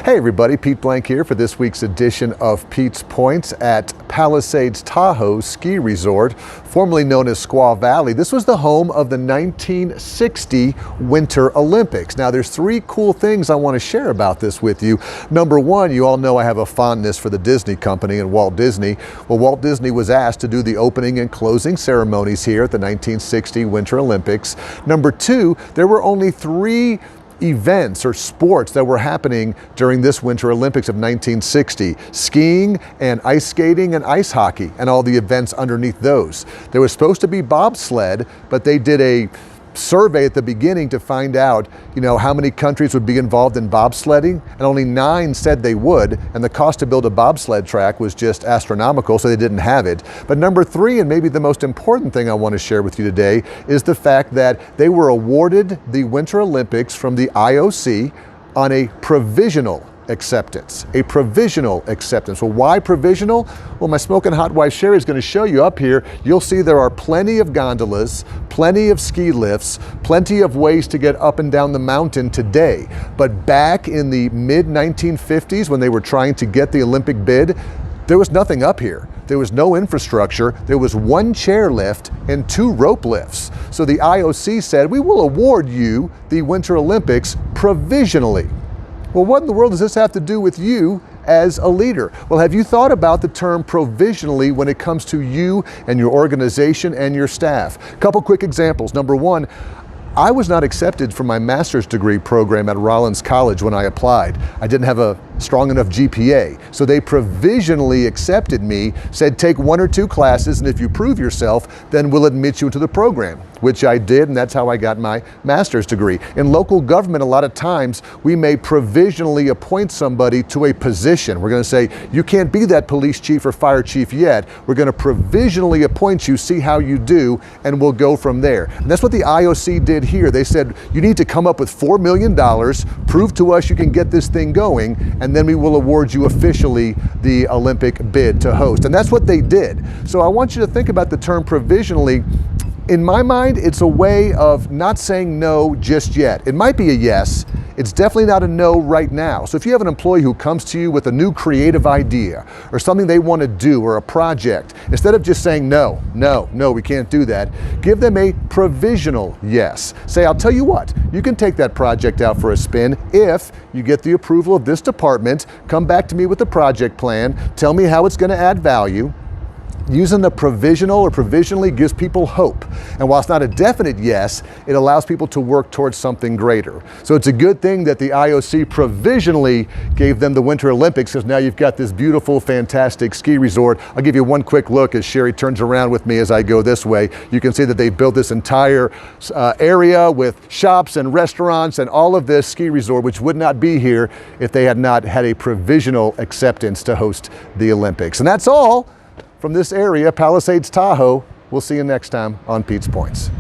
Hey everybody, Pete Blank here for this week's edition of Pete's Points at Palisades Tahoe Ski Resort, formerly known as Squaw Valley. This was the home of the 1960 Winter Olympics. Now there's three cool things I want to share about this with you. Number one, you all know I have a fondness for the Disney company and Walt Disney. Well, Walt Disney was asked to do the opening and closing ceremonies here at the 1960 Winter Olympics. Number two, there were only three events or sports that were happening during this Winter Olympics of 1960. Skiing and ice skating and ice hockey and all the events underneath those. There was supposed to be bobsled, but they did a survey at the beginning to find out, how many countries would be involved in bobsledding, and only 9 said they would, and the cost to build a bobsled track was just astronomical, so they didn't have it. But number three, and maybe the most important thing I want to share with you today, is the fact that they were awarded the Winter Olympics from the IOC on a provisional acceptance. A provisional acceptance. Well, why provisional? Well, my smoking hot wife Sherry is going to show you up here. You'll see there are plenty of gondolas, plenty of ski lifts, plenty of ways to get up and down the mountain today. But back in the mid-1950s, when they were trying to get the Olympic bid, there was nothing up here. There was no infrastructure. There was one chairlift and 2 rope lifts. So the IOC said, we will award you the Winter Olympics provisionally. Well, what in the world does this have to do with you as a leader? Well, have you thought about the term provisionally when it comes to you and your organization and your staff? A couple quick examples. Number one, I was not accepted for my master's degree program at Rollins College when I applied. I didn't have a strong enough GPA. So they provisionally accepted me, said take 1 or 2 classes, and if you prove yourself, then we'll admit you into the program, which I did, and that's how I got my master's degree. In local government, a lot of times, we may provisionally appoint somebody to a position. We're gonna say, you can't be that police chief or fire chief yet. We're gonna provisionally appoint you, see how you do, and we'll go from there. And that's what the IOC did here. They said, you need to come up with $4 million, prove to us you can get this thing going, and then we will award you officially the Olympic bid to host. And that's what they did. So I want you to think about the term provisionally. In my mind, it's a way of not saying no just yet. It might be a yes. It's definitely not a no right now. So if you have an employee who comes to you with a new creative idea or something they want to do or a project, instead of just saying no, we can't do that, give them a provisional yes. Say, I'll tell you what, you can take that project out for a spin if you get the approval of this department, come back to me with a project plan, tell me how it's going to add value. Using the provisional or provisionally gives people hope. And while it's not a definite yes, it allows people to work towards something greater. So it's a good thing that the IOC provisionally gave them the Winter Olympics, because now you've got this beautiful, fantastic ski resort. I'll give you one quick look as Sherry turns around with me as I go this way. You can see that they built this entire area with shops and restaurants and all of this ski resort, which would not be here if they had not had a provisional acceptance to host the Olympics. And that's all from this area, Palisades Tahoe. We'll see you next time on Pete's Points.